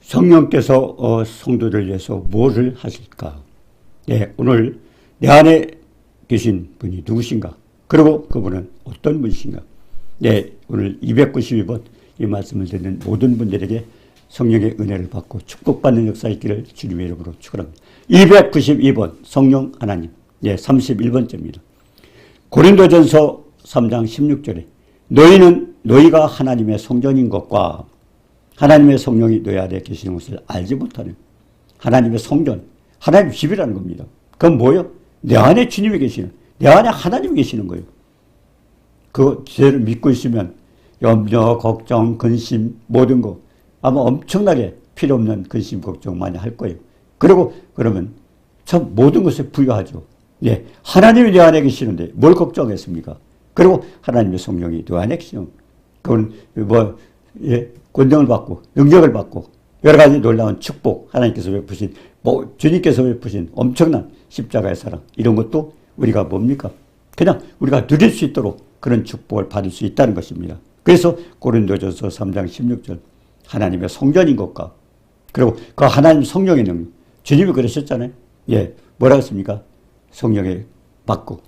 성령께서 성도를 위해서 뭐를 하실까? 네, 오늘 내 안에 계신 분이 누구신가? 그리고 그분은 어떤 분이신가? 네, 오늘 292번 이 말씀을 듣는 모든 분들에게 성령의 은혜를 받고 축복받는 역사 있기를 주님의 이름으로 축원합니다. 292번 성령 하나님, 네, 31번째입니다. 고린도전서 3장 16절에 너희가 하나님의 성전인 것과 하나님의 성령이 너희 안에 계시는 것을 알지 못하는 하나님의 성전, 하나님 집이라는 겁니다. 그건 뭐예요? 내 안에 주님이 계시는, 내 안에 하나님이 계시는 거예요. 그 죄를 믿고 있으면 염려, 걱정, 근심, 모든 거 아마 엄청나게 필요 없는 근심, 걱정 많이 할 거예요. 그리고 그러면 참 모든 것을 부여하죠. 예, 하나님이 내 안에 계시는데 뭘 걱정했습니까? 그리고 하나님의 성령이 내 안에 계시는, 그건 권능을 받고 능력을 받고 여러 가지 놀라운 축복, 하나님께서 베푸신, 주님께서 베푸신 엄청난 십자가의 사랑, 이런 것도 우리가 뭡니까? 그냥 우리가 누릴 수 있도록 그런 축복을 받을 수 있다는 것입니다. 그래서 고린도전서 3장 16절 하나님의 성전인 것과 그리고 그 하나님 성령의 능력, 주님이 그러셨잖아요. 예, 뭐라고 했습니까? 성령의 받고,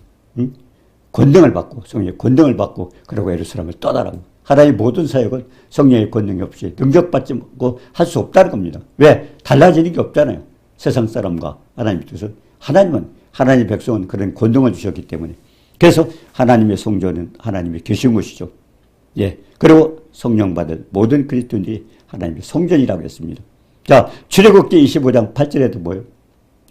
권능을 받고, 성령의 권능을 받고, 그리고 예루살렘을 떠나라고. 하나님의 모든 사역은 성령의 권능이 없이 능력받지 않고 할 수 없다는 겁니다. 왜? 달라지는 게 없잖아요. 세상 사람과 하나님 뜻은. 하나님은, 하나님의 백성은 그런 권능을 주셨기 때문에. 그래서 하나님의 성전은 하나님이 계신 곳이죠. 예. 그리고 성령 받은 모든 그리스도인들이 하나님의 성전이라고 했습니다. 자, 출애굽기 25장 8절에도 뭐예요?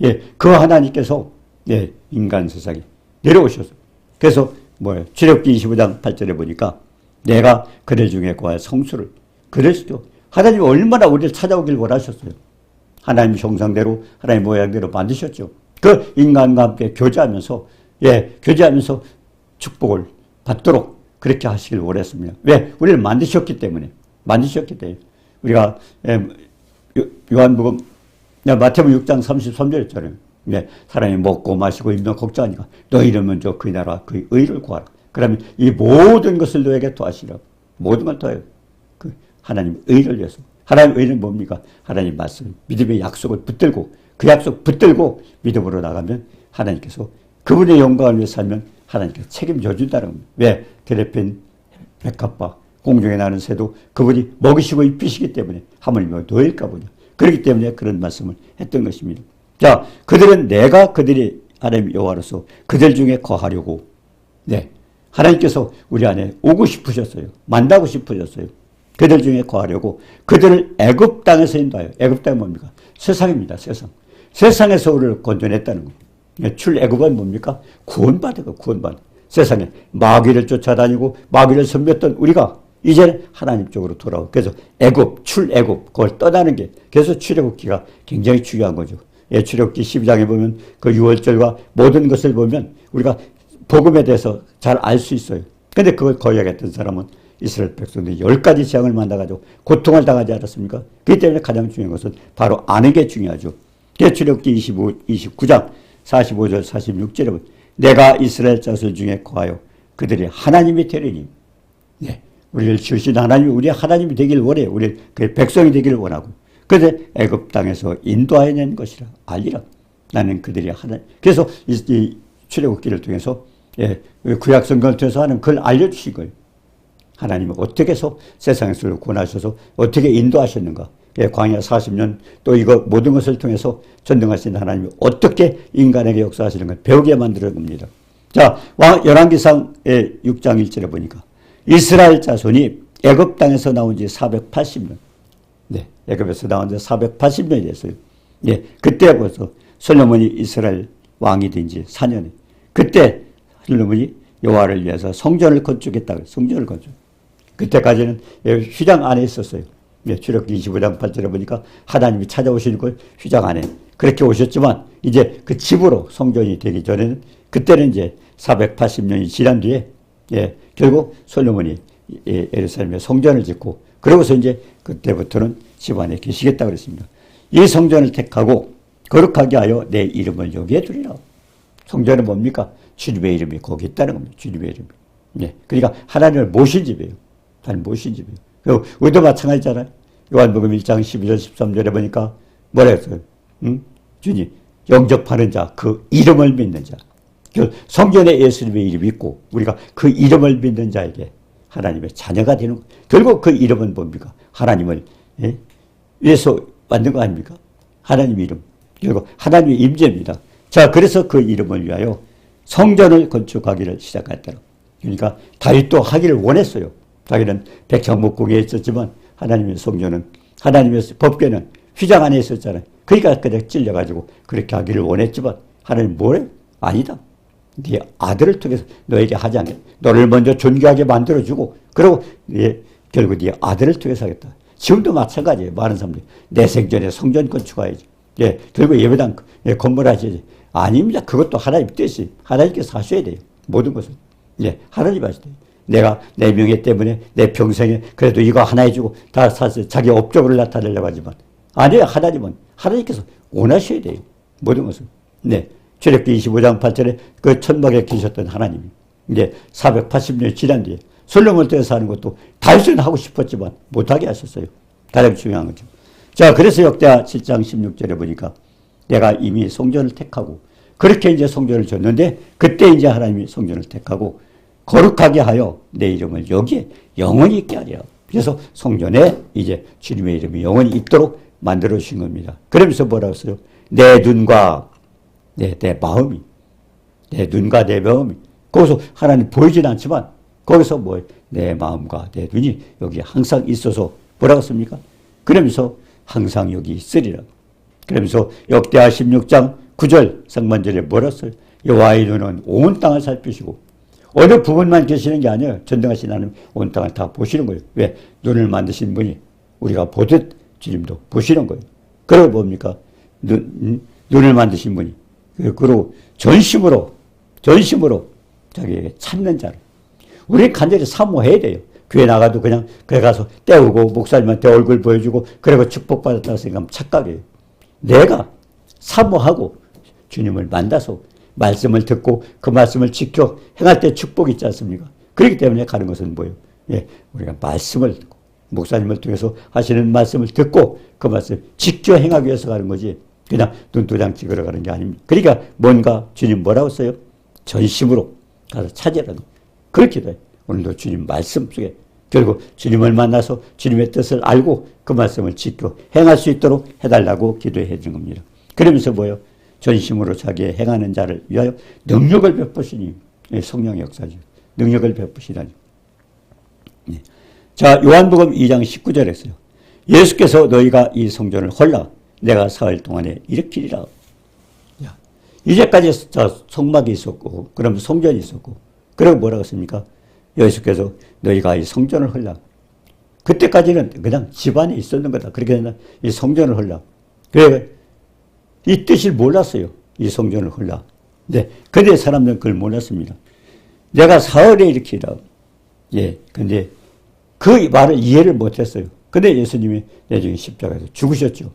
예. 그 하나님께서, 예, 인간 세상에 내려오셔서. 그래서 뭐예요? 출애굽기 25장 8절에 보니까 내가 그들 중에 구할 성수를, 그리스도, 하나님이 얼마나 우리를 찾아오길 원하셨어요. 하나님 형상대로, 하나님 모양대로 만드셨죠. 그 인간과 함께 교제하면서, 예, 교제하면서 축복을 받도록 그렇게 하시길 원했습니다. 왜? 우리를 만드셨기 때문에. 우리가, 요한복음, 마태복음 6장 33절이었잖아요. 네, 사람이 먹고 마시고 입는 걱정하니까 너희는 먼저 그 나라, 그 의를 구하라. 그러면 이 모든 것을 너에게 더하시라고. 모든 걸 더해요. 그 하나님 의를 위해서. 하나님 의는 뭡니까? 하나님 말씀, 믿음의 약속을 붙들고, 그 약속 붙들고 믿음으로 나가면 하나님께서 그분의 영광을 위해 살면 하나님께서 책임져 준다는 겁니다. 왜? 드레핀 백합과 공중에 나는 새도 그분이 먹이시고 입히시기 때문에 하물며 너일까 보냐. 그렇기 때문에 그런 말씀을 했던 것입니다. 자, 그들이 하나님 여호와로서 그들 중에 거하려고, 네, 하나님께서 우리 안에 오고 싶으셨어요. 만나고 싶으셨어요. 그들 중에 거하려고 그들을 애굽 땅에서 인도하여. 애굽 땅은 뭡니까? 세상입니다. 세상. 세상에서 우리를 건져냈다는 겁니다. 출애굽은 뭡니까? 구원받은 거, 구원받은. 세상에 마귀를 쫓아다니고 마귀를 섬겼던 우리가 이제는 하나님 쪽으로 돌아오고, 그래서 애굽, 출애굽, 그걸 떠나는 게, 그래서 출애굽기가 굉장히 중요한 거죠. 예, 출애굽기 12장에 보면 그 6월절과 모든 것을 보면 우리가 복음에 대해서 잘 알 수 있어요. 근데 그걸 거역했던 사람은 이스라엘 백성들이 10가지 재앙을 만나가지고 고통을 당하지 않았습니까? 그렇기 때문에 가장 중요한 것은 바로 아는 게 중요하죠. 출애굽기 29장 45절 46절에 보면 내가 이스라엘 자손 중에 거하여 그들이 하나님이 되리니. 네, 우리를 지으신 하나님이 우리 하나님이 되길 원해요. 우리 그 백성이 되기를 원하고. 그래서 애굽 땅에서 인도하여 낸 것이라 알리라. 나는 그들이 하나님. 그래서 이 출애굽기를 통해서, 예, 구약 성경을 통해서 하는 그걸 알려주신 거예요. 하나님은 어떻게 해서 세상에서 구원하셔서 어떻게 인도하셨는가. 예, 광야 40년 또 이거 모든 것을 통해서 전능하신 하나님이 어떻게 인간에게 역사하시는 걸 배우게 만들어 겁니다. 자, 열왕기상 6장 1절에 보니까 이스라엘 자손이 애굽 땅에서 나온 지 480년. 네, 애굽에서 나온 지 480년이 됐어요. 예, 그때 벌써 솔로몬이 이스라엘 왕이 된 지 4년에. 그때 솔로몬이 여호와를 위해서 성전을 건축했다고. 성전을 건축. 그때까지는 휘장 안에 있었어요. 예, 출애굽기 25장 8절에 보니까 하나님이 찾아오시는 걸 휘장 안에 그렇게 오셨지만 이제 그 집으로 성전이 되기 전에는, 그때는 이제 480년이 지난 뒤에, 예, 결국 솔로몬이 예루살렘에 성전을 짓고, 그러고서 이제 그때부터는 집 안에 계시겠다고 그랬습니다. 이 성전을 택하고 거룩하게 하여 내 이름을 여기에 두리라. 성전은 뭡니까? 주님의 이름이 거기 있다는 겁니다. 주님의 이름이. 예. 그러니까 하나님을 모신 집이에요. 하나님 모신 집이에요. 그리고 우리도 마찬가지잖아요. 요한복음 1장 12절 13절에 보니까 뭐라 했어요? 응? 주님, 영접하는 자, 그 이름을 믿는 자. 그 성전에 예수님의 이름이 있고 우리가 그 이름을 믿는 자에게 하나님의 자녀가 되는 것. 결국 그 이름은 뭡니까? 하나님을 위해서 만든 거 아닙니까? 하나님 이름. 결국 하나님의 임재입니다. 자, 그래서 그 이름을 위하여 성전을 건축하기를 시작했다. 그러니까 다윗도 하기를 원했어요. 자기는 백향목궁에 있었지만 하나님의 성전은, 하나님의 법궤는 휘장 안에 있었잖아요. 그러니까 그냥 찔려가지고 그렇게 하기를 원했지만 하나님 뭐래? 아니다. 네 아들을 통해서 너에게 하지 않겠다. 너를 먼저 존귀하게 만들어주고 그리고 결국 네 아들을 통해서 하겠다. 지금도 마찬가지예요. 많은 사람들이 내 생전에 성전 건축해야지. 결국 예배당 건물하셔야지. 아닙니다. 그것도 하나님 뜻이 하나님께서 하셔야 돼요. 모든 것은. 하나님 하셔야 돼요. 내가 내 명예 때문에 내 평생에 그래도 이거 하나 해주고 다 사실 자기 업적으로 나타내려고 하지만 아니에요. 하나님은 하나님께서 원하셔야 돼요. 모든 것은. 출애굽기 25장 8절에 그 천막에 계셨던 하나님이 이제 480년이 지난 뒤에 솔로몬을 통해서 하는 것도 다윗은 하고 싶었지만 못하게 하셨어요. 가장 중요한 거죠. 자, 그래서 역대하 7장 16절에 보니까 내가 이미 성전을 택하고 그렇게 이제 성전을 줬는데 그때 이제 하나님이 성전을 택하고 거룩하게 하여 내 이름을 여기에 영원히 있게 하리라. 그래서 성전에 이제 주님의 이름이 영원히 있도록 만들어 주신 겁니다. 그러면서 뭐라고 했어요? 내 눈과 내 마음이, 내 눈과 내 마음이, 거기서 하나님 보이진 않지만, 거기서 내 마음과 내 눈이 여기 항상 있어서 뭐라고 했습니까? 그러면서 항상 여기 있으리라. 그러면서 역대하 16장 9절 상반절에 뭐라고 했어요? 여호와의 눈은 온 땅을 살피시고, 어느 부분만 계시는 게 아니에요. 전능하신 하나님 온 땅을 다 보시는 거예요. 왜? 눈을 만드신 분이 우리가 보듯 주님도 보시는 거예요. 그리고 뭡니까? 눈을 만드신 분이 그리고 전심으로 자기에게 찾는 자를 우리 간절히 사모해야 돼요. 교회 나가도 그냥 그래 가서 때우고 목사님한테 얼굴 보여주고 그리고 축복받았다고 생각하면 착각이에요. 내가 사모하고 주님을 만나서 말씀을 듣고 그 말씀을 지켜 행할 때 축복이 있지 않습니까? 그렇기 때문에 가는 것은 뭐예요? 우리가 말씀을 듣고 목사님을 통해서 하시는 말씀을 듣고 그 말씀 지켜 행하기 위해서 가는 거지 그냥 눈도장 찍으러 가는 게 아닙니다. 그러니까 뭔가 주님 뭐라고 써요? 전심으로 가서 찾으라는 그렇게 돼요. 오늘도 주님 말씀 속에 결국 주님을 만나서 주님의 뜻을 알고 그 말씀을 지켜 행할 수 있도록 해달라고 기도해 준 겁니다. 그러면서 뭐예요? 전심으로 자기의 행하는 자를 위하여 능력을 베푸시니 성령의 역사죠. 능력을 베푸시다니. 자, 요한복음 2장 19절에 했어요. 예수께서 너희가 이 성전을 헐라 내가 사흘 동안에 일으키리라. 이제까지 성막이 있었고 그럼 성전이 있었고 그리고 뭐라고 했습니까? 예수께서 너희가 이 성전을 헐라. 그때까지는 그냥 집안에 있었는 거다. 그렇게 이 성전을 헐라. 그래 이 뜻을 몰랐어요. 이 성전을 헐라. 근데 사람들은 그걸 몰랐습니다. 내가 사흘에 일으키라. 근데 그 말을 이해를 못했어요. 근데 예수님이 나중에 십자가에서 죽으셨죠.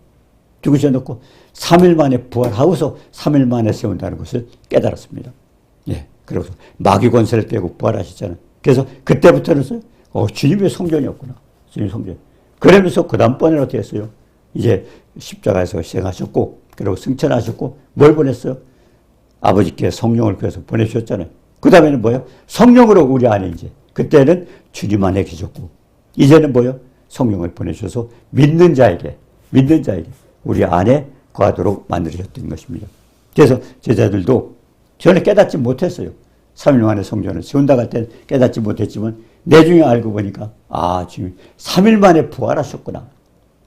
죽으셔놓고 3일 만에 부활하고서 3일 만에 세운다는 것을 깨달았습니다. 그래서 마귀 권세를 떼고 부활하셨잖아요. 그래서 그때부터는 주님의 성전이었구나. 주님의 성전. 그러면서 그 다음번에는 어떻게 했어요? 이제 십자가에서 희생하셨고, 그리고 승천하셨고, 뭘 보냈어요? 아버지께 성령을 그래서 보내주셨잖아요. 그 다음에는 뭐예요? 성령으로 우리 안에 이제, 그때는 주님 안에 계셨고, 이제는 뭐예요? 성령을 보내주셔서 믿는 자에게 우리 안에 거하도록 만들으셨던 것입니다. 그래서 제자들도 전에 깨닫지 못했어요. 3일 만에 성전을 세운다고 할 때는 깨닫지 못했지만 내중에 알고 보니까 주님 3일 만에 부활하셨구나.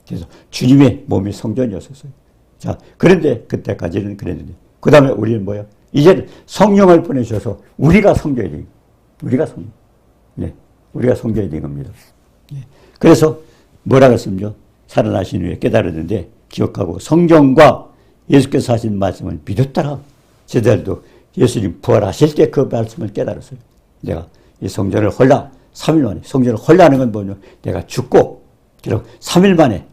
그래서 주님의 몸이 성전이었었어요. 자, 그런데 그때까지는 그랬는데 그 다음에 우리는 뭐예요? 이제는 성령을 보내셔서 우리가 성전이 된 우리가 성전이 된 겁니다. 그래서 뭐라고 했습니까? 살아나신 후에 깨달았는데 기억하고 성경과 예수께서 하신 말씀을 믿었다라. 제자들도 예수님 부활하실 때 그 말씀을 깨달았어요. 내가 이 성전을 헐라 3일 만에 성전을 헐라는 건 뭐냐? 내가 죽고 그리고 3일 만에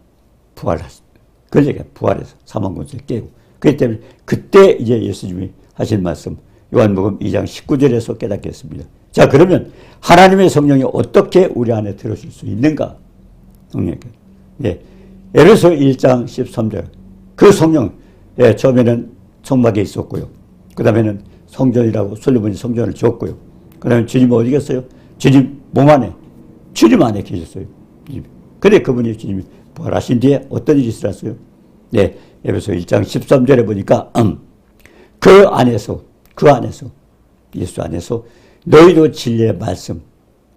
부활했어. 그걸 얘기해. 부활해서 사망 권세를 깨고. 그렇기 때문에 그때 이제 예수님이 하신 말씀 요한복음 2장 19절에서 깨닫게 했습니다. 자, 그러면 하나님의 성령이 어떻게 우리 안에 들어줄 수 있는가? 예. 에베소 1장 13절. 그 성령, 예, 처음에는 성막에 있었고요. 그 다음에는 성전이라고 솔로몬이 성전을 지었고요. 그 다음에 주님 어디 계셨어요? 주님 몸 안에, 주님 안에 계셨어요. 근데 그분이 주님이 부활하신 뒤에 어떤 일이 있었어요? 네, 에베소 1장 13절에 보니까 그 안에서 예수 안에서 너희도 진리의 말씀,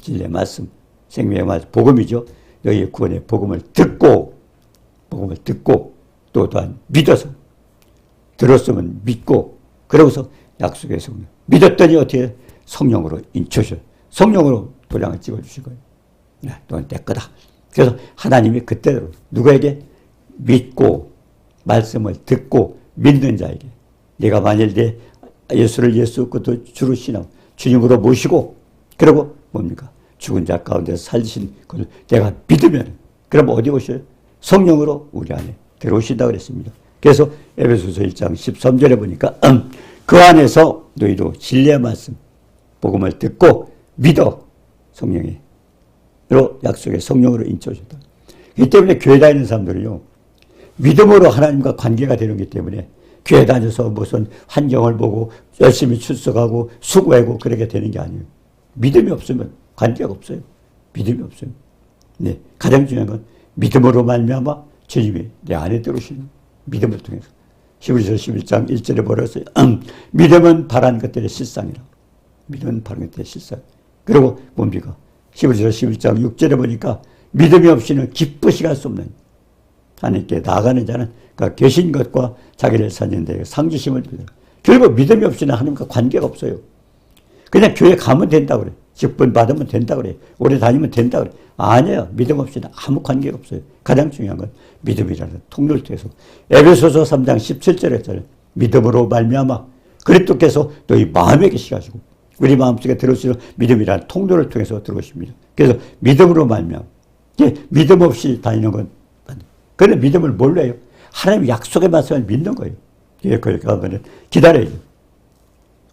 생명의 말씀, 복음이죠. 너희의 구원의 복음을 듣고 또 또한 믿어서, 들었으면 믿고, 그러고서 약속의 성령. 믿었더니 어떻게 성령으로 인쳐서 성령으로 도량을 찍어주실 거예요. 네, 너는 내 거다. 그래서 하나님이 그때로 누구에게? 믿고 말씀을 듣고 믿는 자에게, 내가 만일 내 예수를 예수 그도 주로 신하고 주님으로 모시고, 그리고 뭡니까? 죽은 자 가운데서 살리신 것을 내가 믿으면, 그럼 어디 오셔요? 성령으로 우리 안에 들어오신다고 그랬습니다. 그래서 에베소서 1장 13절에 보니까 그 안에서 너희도 진리의 말씀, 복음을 듣고 믿어 성령으로 약속의 성령으로 인쳐주셨다. 이 때문에 교회 다니는 사람들은요, 믿음으로 하나님과 관계가 되는 것 때문에 교회 다녀서 무슨 환경을 보고 열심히 출석하고 수고하고 그렇게 되는 게 아니에요. 믿음이 없으면 관계가 없어요. 믿음이 없어요. 네, 가장 중요한 건 믿음으로 말미암아 주님이 내 안에 들어오시는 믿음을 통해서. 히브리서 11장 1절에 뭐라고 했어요? 믿음은 바라는 것들의 실상이라. 믿음은 바라는 것들의 실상. 그리고 뭡니까? 히브리서 11장 6절에 보니까 믿음이 없이는 기쁘시게 할 수 없는, 하나님께 나아가는 자는 그러니까 계신 것과 자기를 사는 데 상주심을 드려. 결국 믿음이 없이는 하나님과 관계가 없어요. 그냥 교회 가면 된다고 그래. 직분 받으면 된다고 그래. 오래 다니면 된다고 그래. 아니에요. 믿음 없이는 아무 관계가 없어요. 가장 중요한 건 믿음이라는 통로를 통해서. 에베소서 3장 17절에 했잖아요. 믿음으로 말미암아 그리스도께서 너희 마음에 계시가지고 우리 마음속에 들어오시는 믿음이라는 통로를 통해서 들어오십니다. 그래서 믿음으로 말미암아. 믿음 없이 다니는 건, 그런데 믿음을 뭘로 해요? 하나님의 약속의 말씀을 믿는 거예요. 거기 가면 기다려야죠.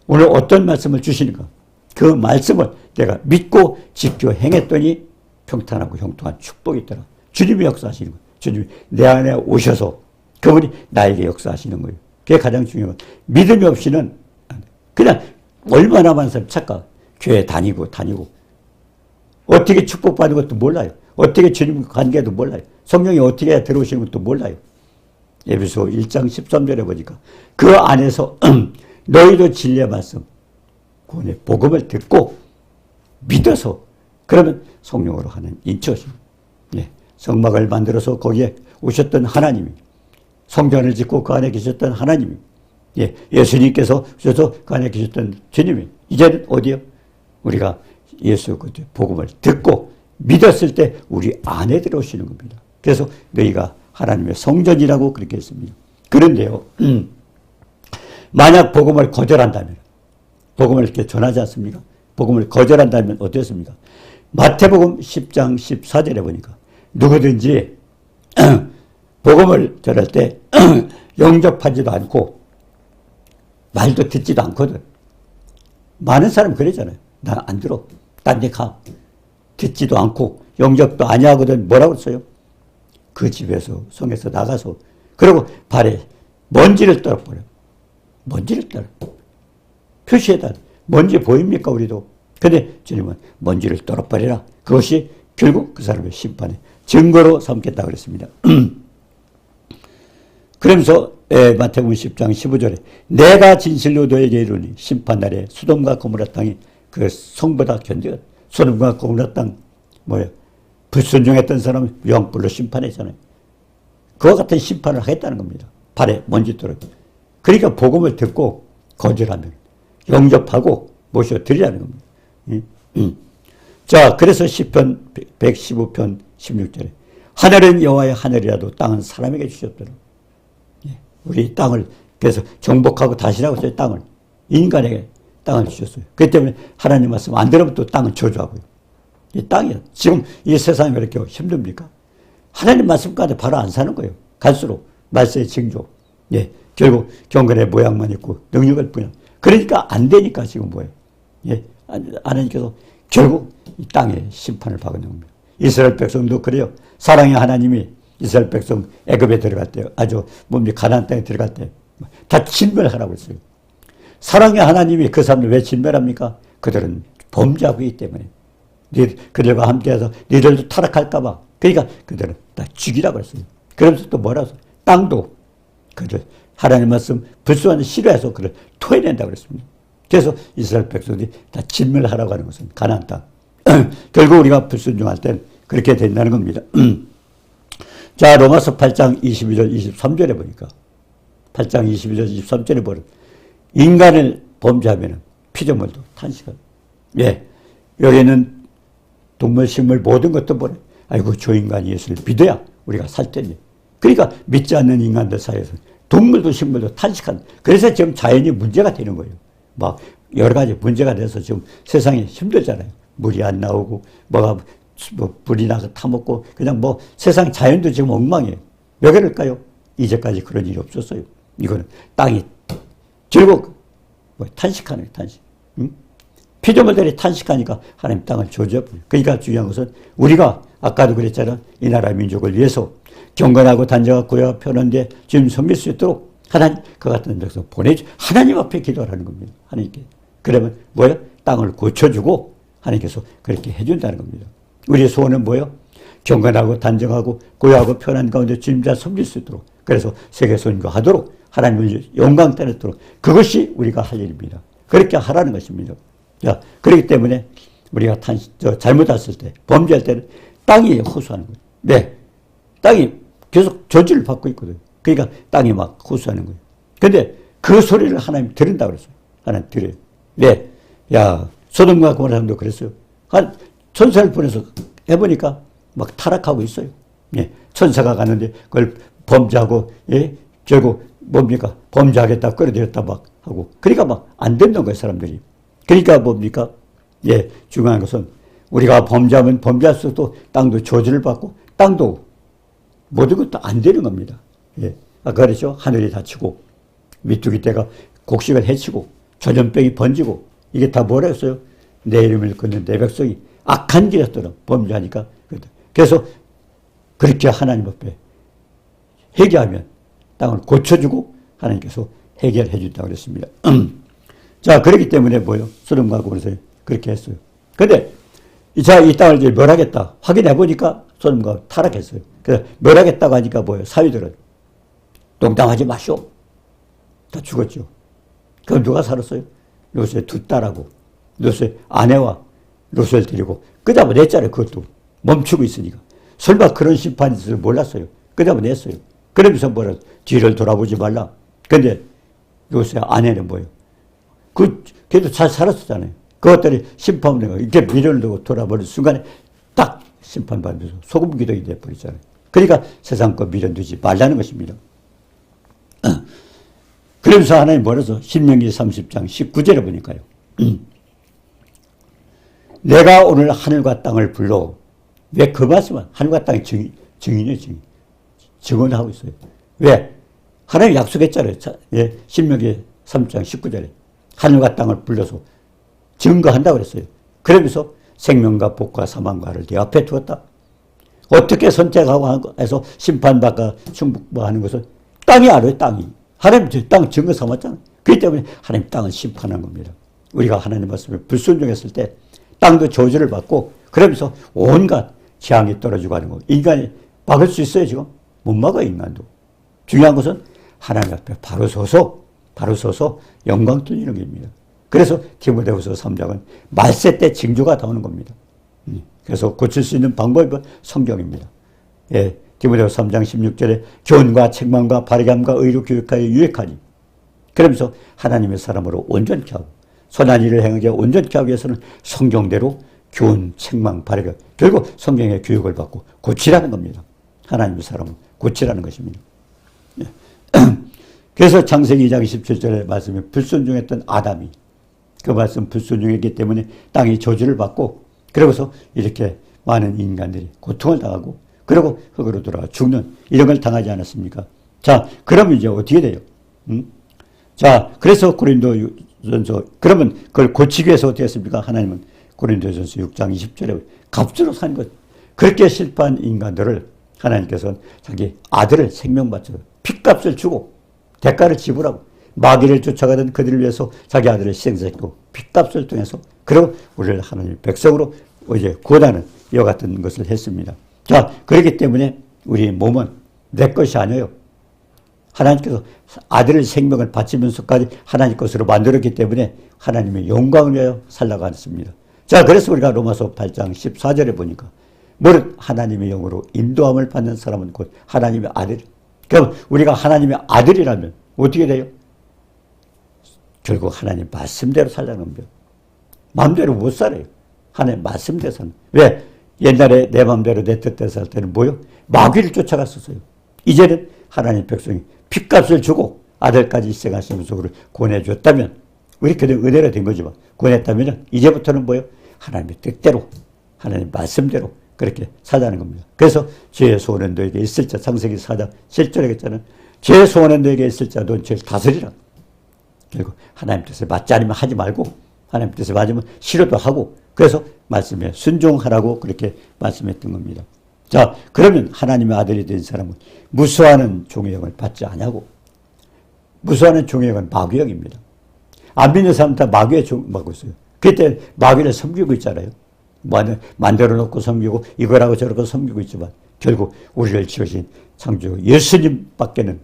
오늘 어떤 말씀을 주시는가? 그 말씀을 내가 믿고 지켜 행했더니 평탄하고 형통한 축복이 있더라. 주님이 역사하시는 거예요. 주님이 내 안에 오셔서 그분이 나에게 역사하시는 거예요. 그게 가장 중요한 거예요. 믿음이 없이는 그냥 얼마나 많은 사람이 착각. 교회 다니고 어떻게 축복받는 것도 몰라요. 어떻게 주님과 관계도 몰라요. 성령이 어떻게 들어오시는 것도 몰라요. 에베소 1장 13절에 보니까 그 안에서 너희도 진리의 말씀, 구원의 복음을 듣고 믿어서, 그러면 성령으로 하는 인쳐십니다. 네. 성막을 만들어서 거기에 오셨던 하나님이, 성전을 짓고 그 안에 계셨던 하나님이, 예수님께서 오셔서 그 안에 계셨던 주님이, 이제는 어디요? 우리가 예수 그 복음을 듣고 믿었을 때 우리 안에 들어오시는 겁니다. 그래서 너희가 하나님의 성전이라고 그렇게 했습니다. 그런데요, 만약 복음을 거절한다면, 복음을 이렇게 전하지 않습니까? 복음을 거절한다면 어떻습니까? 마태복음 10장 14절에 보니까 누구든지 복음을 전할 때 영접하지도 않고 말도 듣지도 않거든. 많은 사람은 그러잖아요. 난 안 들어. 딴 데 가. 듣지도 않고 영접도 안 하거든. 뭐라고 써요? 그 집에서 성에서 나가서, 그리고 발에 먼지를 떨어버려. 먼지를 떨어. 표시에다 먼지 보입니까 우리도? 근데 주님은 먼지를 떨어버리라. 그것이 결국 그 사람의 심판의 증거로 삼겠다 그랬습니다. 그러면서 마태복음 10장 15절에 내가 진실로 너에게 이르니 심판날에 소돔과 고모라 땅이 그 성보다 견디었다. 소돔과 고모라 땅 뭐예요? 불순종했던 사람은 영불로 심판했잖아요. 그와 같은 심판을 하겠다는 겁니다. 발에 먼지 떨어져. 그러니까 복음을 듣고 거절하면 영접하고 모셔드리라는 겁니다. 자, 그래서 시편 115편 16절에 하늘은 여호와의 하늘이라도 땅은 사람에게 주셨더라. 우리 땅을 그래서 정복하고 다시라고 했어요. 땅을 인간에게 땅을 주셨어요. 그렇기 때문에 하나님 말씀 안 들으면 또 땅은 저주하고요. 이 땅이요. 지금 이 세상이 왜 이렇게 힘듭니까? 하나님 말씀까지 바로 안 사는 거예요. 갈수록 말세의 징조. 결국 경건의 모양만 있고 능력을 부여. 그러니까 안 되니까 지금 뭐예요? 하나님께서 결국 이 땅에 심판을 받는 겁니다. 이스라엘 백성도 그래요. 사랑의 하나님이 이스라엘 백성 애굽에 들어갈 때, 아주 가나안 땅에 들어갈 때 다 진멸하라고 했어요. 사랑의 하나님이 그 사람들 왜 진멸합니까? 그들은 범죄하고 있기 때문에. 그들과 함께해서 너희들도 타락할까봐. 그러니까 그들은 다 죽이라고 했어요. 그러면서 또 뭐라고 했어요? 땅도 그를 하나님 말씀 불순하는 싫어해서 그를 토해낸다고 그랬습니다. 그래서 이스라엘 백성들이 다 진멸하라고 하는 것은 가나안 땅. 결국 우리가 불순종할 땐 그렇게 된다는 겁니다. 자, 로마서 8장 22절 23절에 보니까 8장 22절 23절에 보면 인간을 범죄하면 피조물도 탄식하고, 예, 여기는 동물, 식물 모든 것도 보래. 아이고, 저 인간이 예수를 믿어야 우리가 살 텐데. 그러니까 믿지 않는 인간들 사이에서 동물도 식물도 탄식한. 그래서 지금 자연이 문제가 되는 거예요. 막 여러 가지 문제가 돼서 지금 세상이 힘들잖아요. 물이 안 나오고 뭐가 불이 나서 타먹고 그냥 세상 자연도 지금 엉망이에요. 왜 그럴까요? 이제까지 그런 일이 없었어요. 이거는 땅이 결국 탄식하는 탄식. 응? 피조물들이 탄식하니까 하나님 땅을 조져버려요. 그러니까 중요한 것은 우리가 아까도 그랬잖아. 이 나라 민족을 위해서 경건하고 단정하고 고요하고 편한데 주님 섬길 수 있도록 하나님 그 같은 백성 보내주. 하나님 앞에 기도하라는 겁니다. 하나님께. 그러면 뭐예요? 땅을 고쳐주고 하나님께서 그렇게 해준다는 겁니다. 우리의 소원은 뭐예요? 경건하고 단정하고 고요하고 편한 가운데 주님자 섬길 수 있도록. 그래서 세계 선교하도록 하나님을 영광 따르도록. 그것이 우리가 할 일입니다. 그렇게 하라는 것입니다. 자, 그렇기 때문에 우리가 잘못했을 때, 범죄할 때는 땅이 호소하는 거예요. 네. 땅이 계속 저주를 받고 있거든요. 그러니까 땅이 막 호소하는 거예요. 근데 그 소리를 하나님 들은다고 그랬어요. 하나님 들어요. 네. 야, 소돔과 고모라 사람도 그랬어요. 한 천사를 보내서 해보니까 막 타락하고 있어요. 예. 천사가 가는데 그걸 범죄하고, 예. 결국 뭡니까? 범죄하겠다, 끌어들였다 막 하고. 그러니까 막 안 된다는 거예요, 사람들이. 그러니까 뭡니까? 예. 중요한 것은 우리가 범죄하면 범죄할수록 또 땅도 저주를 받고 땅도 모든 것도 안 되는 겁니다. 예. 아까 그랬죠? 하늘이 닫히고 미뚜기 떼가 곡식을 해치고 전염병이 번지고 이게 다 뭐라 했어요? 내 이름을 걷는 내 백성이 악한 길에 떠나 범죄하니까. 그래서 그렇게 하나님 앞에 회개하면 땅을 고쳐주고 하나님께서 해결해 준다고 그랬습니다. 자, 그렇기 때문에 뭐예요? 소돔과 고모라에서 그렇게 했어요. 근데 자, 이 땅을 이제 멸하겠다. 확인해 보니까 소돔과 타락했어요. 그래서 멸하겠다고 하니까 뭐예요? 사위들은 농담하지 마시오. 다 죽었죠. 그럼 누가 살았어요? 롯의 두 딸하고 롯의 아내와 롯을 데리고 끄잡아냈잖아요. 그것도 멈추고 있으니까. 설마 그런 심판이 있을 줄 몰랐어요. 끄잡아냈어요. 그러면서 뭐라 뒤를 돌아보지 말라. 근데 롯의 아내는 뭐예요? 걔도 잘 살았었잖아요. 그것들이 심판을 내가 이렇게 미련을 두고 돌아버린 순간에 딱 심판받으면서 소금 기둥이 돼버리잖아요. 그러니까 세상 거 미련 두지 말라는 것입니다. 그러면서 하나님 뭐라서 신명기 30장 19절에 보니까요. 내가 오늘 하늘과 땅을 불러. 왜 그 말씀은 하늘과 땅이 증인이에요, 증인. 증언하고 있어요. 왜? 하나님 약속했잖아요. 예, 신명기 3장 19절에. 하늘과 땅을 불러서 증거한다고 그랬어요. 그러면서 생명과 복과 사망과를 내 앞에 두었다. 어떻게 선택하고 해서 심판받고 충복하는 것은 땅이 알아요, 땅이. 하나님 땅 증거 삼았잖아요. 그렇기 때문에 하나님 땅을 심판한 겁니다. 우리가 하나님 말씀에 불순종했을 때 땅도 저주를 받고 그러면서 온갖 재앙이 떨어지고 하는 거. 인간이 막을 수 있어요, 지금? 못 막아요, 인간도. 중요한 것은 하나님 앞에 바로 서서 영광 돌리는 겁니다. 그래서 디모데후서 3장은 말세 때 징조가 나오는 겁니다. 그래서 고칠 수 있는 방법은 성경입니다. 예, 디모데후서 3장 16절에 교훈과 책망과 바르게 함과 의로 교육하여 유익하니. 그러면서 하나님의 사람으로 온전케 하고 선한 일을 행하게 온전케 하기 위해서는 성경대로 교훈, 책망, 바르게 결국 성경의 교육을 받고 고치라는 겁니다. 하나님의 사람을 고치라는 것입니다. 예. 그래서 창세기 2장 27절의 말씀에 불순종했던 아담이 그 말씀 불순종했기 때문에 땅이 저주를 받고 그러고서 이렇게 많은 인간들이 고통을 당하고 그리고 흙으로 돌아가 죽는 이런 걸 당하지 않았습니까? 자, 그러면 이제 어떻게 돼요? 자, 그래서 고린도전서 그러면 그걸 고치기 위해서 어떻게 했습니까? 하나님은 고린도전서 6장 20절에 값으로 산 것 그렇게 실패한 인간들을 하나님께서는 자기 아들을 생명 바쳐 핏값을 주고 대가를 지불하고 마귀를 쫓아가던 그들을 위해서 자기 아들을 희생시켰고 핏값을 통해서 그리고 우리를 하나님의 백성으로 이제 구원하는 이와 같은 것을 했습니다. 자, 그렇기 때문에 우리 몸은 내 것이 아니에요. 하나님께서 아들의 생명을 바치면서까지 하나님 것으로 만들었기 때문에 하나님의 영광을 위하여 살라고 했습니다. 자, 그래서 우리가 로마서 8장 14절에 보니까 무릇 하나님의 영으로 인도함을 받는 사람은 곧 하나님의 아들. 그럼 우리가 하나님의 아들이라면 어떻게 돼요? 결국 하나님 말씀대로 살라는 겁니다. 마음대로 못 살아요. 하나님 말씀대로 사는. 왜? 옛날에 내 마음대로 내 뜻대로 살 때는 뭐요? 마귀를 쫓아갔었어요. 이제는 하나님 백성이 핏값을 주고 아들까지 희생하시면서 우리를 구원해줬다면 우리 그냥 은혜로 된 거지만 구원했다면 이제부터는 뭐요? 하나님의 뜻대로 하나님 말씀대로 그렇게 살라는 겁니다. 그래서 죄의 소원은 너에게 있을 자 창세기 4장 7절에 했잖아요. 죄의 소원은 너에게 있을 자 넌 죄를 다스리라. 결국 하나님 뜻에 맞지 않으면 하지 말고 하나님 뜻에 맞으면 싫어도 하고 그래서 말씀에 순종하라고 그렇게 말씀했던 겁니다. 자, 그러면 하나님의 아들이 된 사람은 무수하는 종의 영을 받지 않냐고. 무수하는 종의 영은 마귀의 영입니다. 안 믿는 사람 다 마귀의 종 받고 있어요. 그때 마귀를 섬기고 있잖아요. 만들어 놓고 섬기고 이거라고 저러고 섬기고 있지만 결국 우리를 지으신 창조 예수님밖에는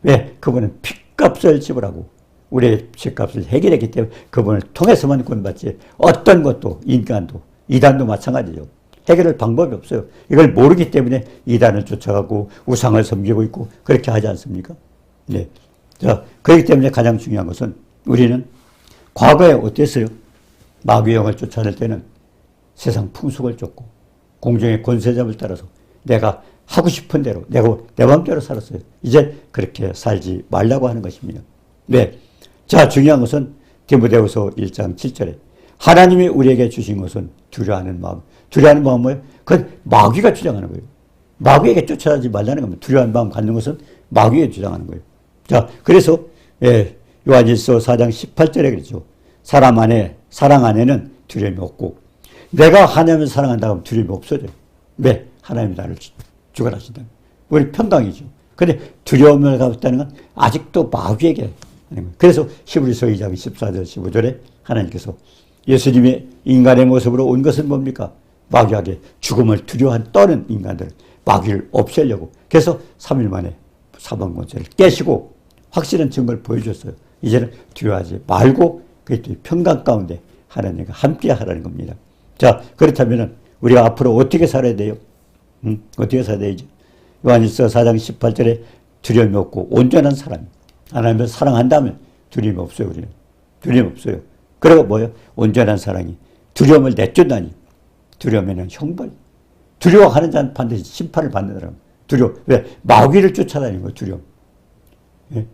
왜? 그분은 핏값을 지불하고 우리의 핏값을 해결했기 때문에 그분을 통해서만 구원받지 어떤 것도 인간도 이단도 마찬가지죠. 해결할 방법이 없어요. 이걸 모르기 때문에 이단을 쫓아가고 우상을 섬기고 있고 그렇게 하지 않습니까? 네. 자, 그렇기 때문에 가장 중요한 것은 우리는 과거에 어땠어요? 마귀의 영을 쫓아낼 때는 세상 풍속을 쫓고 공중의 권세잡을 따라서 내가 하고 싶은 대로 내가 내 마음대로 살았어요. 이제 그렇게 살지 말라고 하는 것입니다. 네. 자, 중요한 것은 디모데후서 1장 7절에 하나님이 우리에게 주신 것은 두려워하는 마음. 두려워하는 마음은 뭐예요? 그건 마귀가 주장하는 거예요. 마귀에게 쫓아가지 말라는 겁니다. 두려워하는 마음 갖는 것은 마귀에게 주장하는 거예요. 자, 그래서 요한일서 4장 18절에 그랬죠. 사랑 안에는 두려움이 없고 내가 하나님을 사랑한다고 하면 두려움이 없어져요. 왜? 하나님이 나를 주관하신다. 우리 평강이죠. 근데 두려움을 갖고 있다는 건 아직도 마귀에게 하는 거예요. 그래서 히브리서 2장 14절 15절에 하나님께서 예수님의 인간의 모습으로 온 것은 뭡니까? 마귀에게 죽음을 두려워한 떠는 인간들 마귀를 없애려고 그래서 3일 만에 사방권세를 깨시고 확실한 증거를 보여줬어요. 이제는 두려워하지 말고 그 평강 가운데 하나님과 함께 하라는 겁니다. 자, 그렇다면 우리가 앞으로 어떻게 살아야 돼요? 어떻게 살아야 되죠? 요한일서 4장 18절에 두려움이 없고 온전한 사람. 하나님을 사랑한다면 두려움이 없어요. 우리는 두려움이 없어요. 그리고 뭐예요? 온전한 사랑이 두려움을 내쫓다니. 두려움에는 형벌. 두려워하는 자는 반드시 심판을 받는다는 두려움. 왜? 마귀를 쫓아다니는 거예요. 두려움. 예?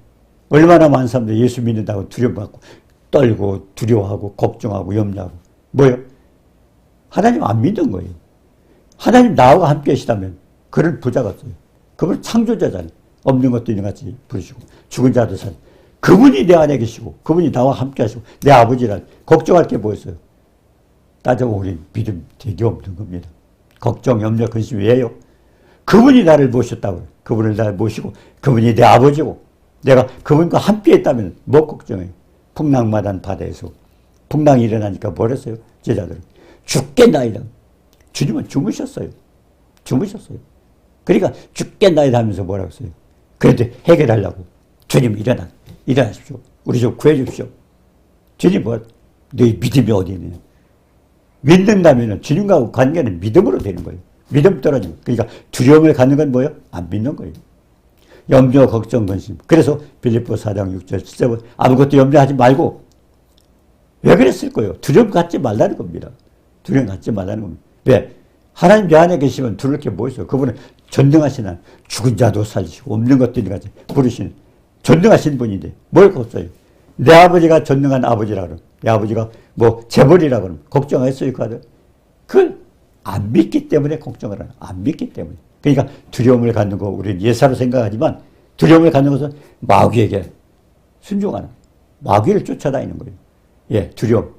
얼마나 많은 사람들이 예수 믿는다고 두려움받고 떨고 두려워하고 걱정하고 염려하고 뭐예요? 하나님 안 믿는 거예요. 하나님 나와 함께 하시다면 그를 부자가 없어요. 그분 창조자잖아요. 없는 것도 있는 같이 부르시고 죽은 자도 산 그분이 내 안에 계시고 그분이 나와 함께 하시고 내 아버지란 걱정할 게 뭐 있어요? 따져보면 우리 믿음 되게 없는 겁니다. 걱정, 염려, 근심 왜요? 그분이 나를 모셨다고요. 그분을 나를 모시고 그분이 내 아버지고 내가 그분과 함께 했다면 뭐 걱정해요? 풍랑마단 바다에서 풍랑이 일어나니까 뭘 했어요? 제자들은 죽겠나이다. 주님은 주무셨어요. 주무셨어요. 그러니까 죽겠나이다 하면서 뭐라고 했어요? 그런데 해결하려고 주님 일어나십시오. 우리 좀 구해주십시오. 주님 너희 믿음이 어디 있느냐? 믿는다면 주님과 관계는 믿음으로 되는 거예요. 믿음 떨어지면. 그러니까 두려움을 갖는 건 뭐예요? 안 믿는 거예요. 염려, 걱정, 근심. 그래서 빌립보 4장 6절 7절 아무것도 염려하지 말고 왜 그랬을 거예요? 두려움 갖지 말라는 겁니다. 두려움 갖지 말라는 겁니다. 왜? 하나님 내 안에 계시면 두려울 게 뭐 있어요? 그분은 전능하신 한 죽은 자도 살리시고 없는 것들이 같이 부르시는 전능하신 분인데 뭘 걱정해요? 내 아버지가 전능한 아버지라 그러면 내 아버지가 뭐 재벌이라 그러면 걱정했어요? 그 아들? 그걸 안 믿기 때문에 걱정을 하는 안 믿기 때문에. 그러니까 두려움을 갖는 거 우리는 예사로 생각하지만 두려움을 갖는 것은 마귀에게 순종하는 마귀를 쫓아다니는 거예요. 예, 두려움.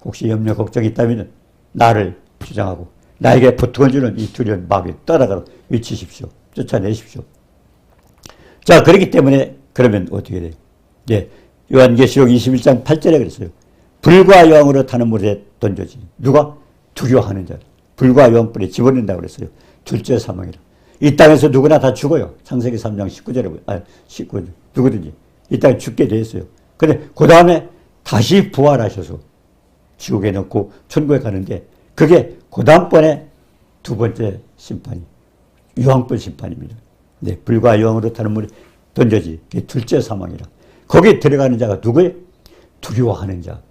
혹시 염려 걱정이 있다면 나를 주장하고 나에게 고통을 주는 이 두려운 마귀 떠나가라 미치십시오. 쫓아내십시오. 자, 그렇기 때문에 그러면 어떻게 돼요? 예, 요한계시록 21장 8절에 그랬어요. 불과 여왕으로 타는 물에 던져지. 누가? 두려워하는 자. 불과 여왕불에 집어넣는다고 그랬어요. 둘째 사망이라. 이 땅에서 누구나 다 죽어요. 창세기 3장 19절에, 19절. 누구든지. 이 땅에 죽게 돼 있어요. 근데 그 다음에 다시 부활하셔서 지옥에 넣고 천국에 가는데 그게 그 다음번에 두 번째 심판이 유황불 심판입니다. 네, 불과 여왕으로 타는 물에 던져지. 그게 둘째 사망이라. 거기에 들어가는 자가 누구예요? 두려워하는 자.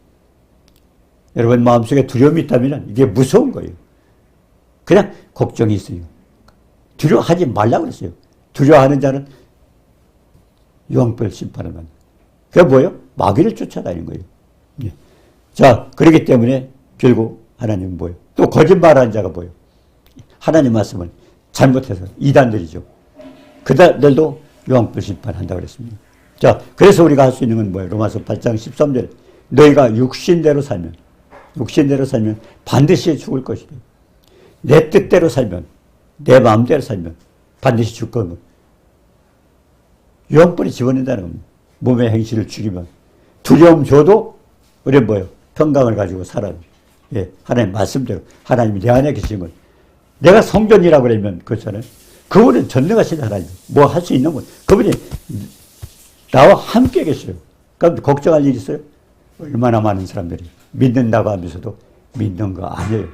여러분 마음속에 두려움이 있다면 이게 무서운 거예요. 그냥 걱정이 있어요. 두려워하지 말라고 그랬어요. 두려워하는 자는 유황불 심판을 받는. 그게 뭐예요? 마귀를 쫓아다니는 거예요. 예. 자, 그렇기 때문에 결국 하나님은 뭐예요? 또 거짓말하는 자가 뭐예요? 하나님 말씀을 잘못해서 이단들이죠. 그들도 유황불 심판한다고 그랬습니다. 자, 그래서 우리가 할 수 있는 건 뭐예요? 로마서 8장 13절에 너희가 육신대로 살면 반드시 죽을 것이다. 내 뜻대로 살면, 내 마음대로 살면 반드시 죽을 거면 유황불에 집어넣는다는 겁니다. 몸의 행실을 죽이면 두려움 줘도 우리는 뭐예요? 평강을 가지고 살아요. 예, 하나님 말씀대로 하나님이 내 안에 계신 걸 내가 성전이라고 그러면 그렇잖아요. 그분은 전능하신 하나님, 뭐 할 수 있는 분, 그분이 나와 함께 계셔요. 그럼 걱정할 일 있어요? 얼마나 많은 사람들이 믿는다고 하면서도 믿는 거 아니에요.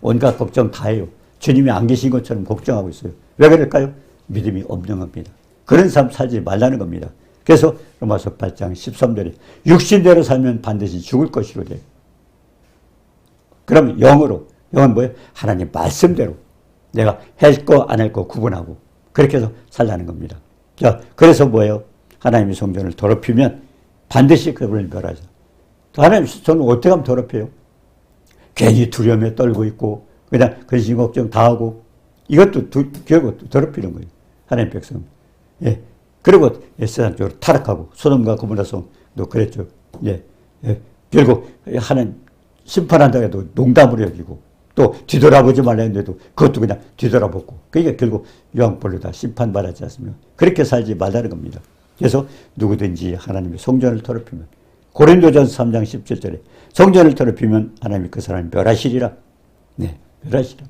온갖 걱정 다 해요. 주님이 안 계신 것처럼 걱정하고 있어요. 왜 그럴까요? 믿음이 없는 겁니다. 그런 삶 살지 말라는 겁니다. 그래서 로마서 8장 13절에 육신대로 살면 반드시 죽을 것이로되 그럼 영은 뭐예요? 하나님 말씀대로 내가 할 거 안 할 거 구분하고 그렇게 해서 살라는 겁니다. 자, 그래서 뭐예요? 하나님의 성전을 더럽히면 반드시 그분을 멸하자. 하나님 저는 어떻게 하면 더럽혀요? 괜히 두려움에 떨고 있고 그냥 근심 걱정 다 하고 이것도 결국 더럽히는 거예요. 하나님 백성. 예. 그리고 세상 쪽으로 타락하고 소돔과 고모라 성도 그랬죠. 예. 예. 결국 하나님 심판한다고 해도 농담으로 여기고 또 뒤돌아보지 말라 했는데도 그것도 그냥 뒤돌아보고 그러니까 결국 유황불로 다 심판받았지 않습니까? 그렇게 살지 말라는 겁니다. 그래서 누구든지 하나님의 성전을 더럽히면 고린도전서 3장 17절에 성전을 더럽히면 하나님이 그 사람을 멸하시리라. 네, 멸하시리라.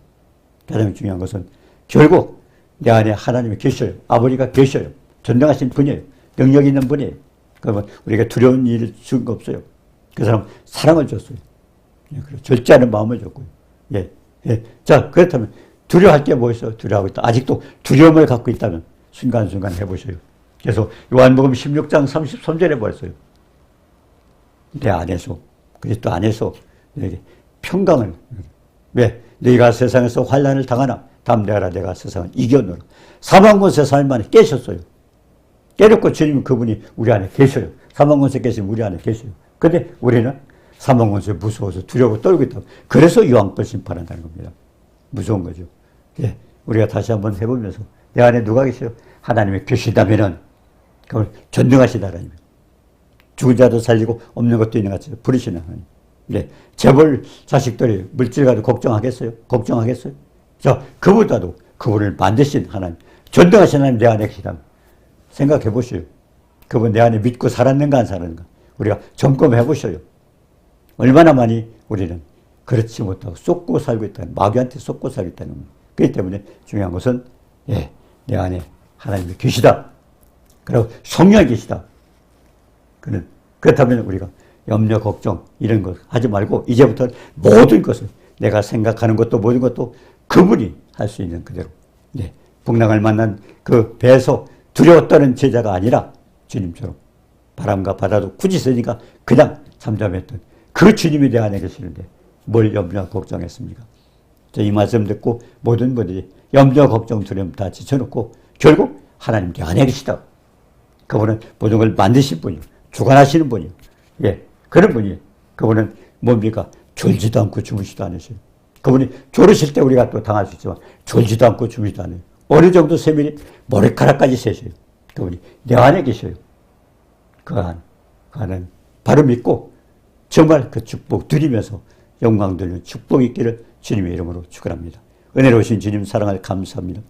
가장 중요한 것은 결국 내 안에 하나님이 계셔요. 아버지가 계셔요. 전능하신 분이에요. 능력 있는 분이에요. 그러면 우리가 두려운 일을 준 거 없어요. 그 사람 사랑을 줬어요. 예, 절제하는 마음을 줬고요. 예, 예. 자, 그렇다면 두려워할 게 뭐 있어요? 두려워하고 있다. 아직도 두려움을 갖고 있다면 순간순간 해보셔요. 그래서 요한복음 16장 33절에 보았어요. 내 안에서, 그리스도 안에서 너에게 평강을. 왜? 너희가 세상에서 환난을 당하나 담대하라 내가 세상을 이겨노라. 사망권세 살만에 깨셨어요. 깨졌고 주님은 그분이 우리 안에 계셔요. 사망권세 계시면 우리 안에 계셔요. 근데 우리는 사망권세 무서워서 두려워 떨고 있다. 그래서 유황불 심판한다는 겁니다. 무서운 거죠. 예, 우리가 다시 한번 해보면서 내 안에 누가 계셔요? 하나님이 계시다면은 그걸 전능하시다라는 죽은 자도 살리고 없는 것도 있는 것 같아요. 부르시는 하나님. 네, 재벌 자식들이 물질 가도 걱정하겠어요? 걱정하겠어요? 자, 그보다도 그분을 만드신 하나님, 전능하신 하나님 내 안에 계시다면 생각해 보시오. 그분 내 안에 믿고 살았는가 안 살았는가 우리가 점검해 보셔요. 얼마나 많이 우리는 그렇지 못하고 쏟고 살고 있다는, 마귀한테 쏟고 살고 있다는 겁니다. 그렇기 때문에 중요한 것은 예, 내 안에 하나님이 계시다. 그리고 성령이 계시다. 그렇다면 우리가 염려, 걱정 이런 거 하지 말고 이제부터 모든 것을 내가 생각하는 것도 모든 것도 그분이 할 수 있는 그대로. 네, 풍랑을 만난 그 배에서 두려워 떠는 제자가 아니라 주님처럼 바람과 바다도 굳이 쓰니까 그냥 잠잠했던 그 주님이 내 안에 계시는데 뭘 염려, 걱정했습니까? 이 말씀 듣고 모든 분들이 염려, 걱정, 두려움 다 지쳐놓고 결국 하나님 내 안에 계시다. 그분은 모든 걸 만드신 분이요. 주관하시는 분이요. 예, 그런 분이에요. 그분은 뭡니까? 졸지도 않고 주무시도 않으셔요. 그분이 졸으실 때 우리가 또 당할 수 있지만 졸지도 않고 주무시도 않아요. 어느 정도 세밀히 머리카락까지 세셔요. 그분이 내 안에 계셔요. 그 안은 바로 믿고 정말 그 축복 드리면서 영광 돌리는 축복 있기를 주님의 이름으로 축원합니다. 은혜로우신 주님 사랑을 감사합니다.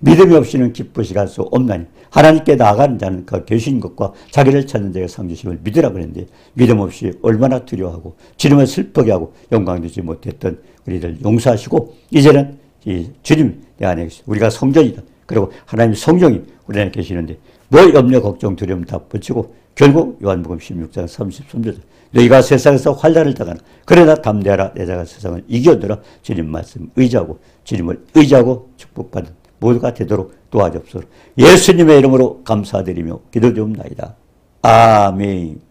믿음이 없이는 기쁘시게 할 수 없나니 하나님께 나아가는 자는 그 계신 것과 자기를 찾는 자가 상 주심을 믿으라 그랬는데 믿음 없이 얼마나 두려워하고 주님을 슬프게 하고 영광 주지 못했던 우리들 용서하시고 이제는 이 주님 내 안에 계시 우리가 성전이다. 그리고 하나님 성령이 우리 안에 계시는데 뭘 염려 걱정 두려움 다 붙이고 결국 요한복음 16장 33절 너희가 세상에서 환난을 당하나 그러나 담대하라 내가 세상을 이겨내라 주님 말씀 의지하고 주님을 의지하고 축복받는 모두가 되도록 도와주옵소서. 예수님의 이름으로 감사드리며 기도드리옵나이다. 아멘.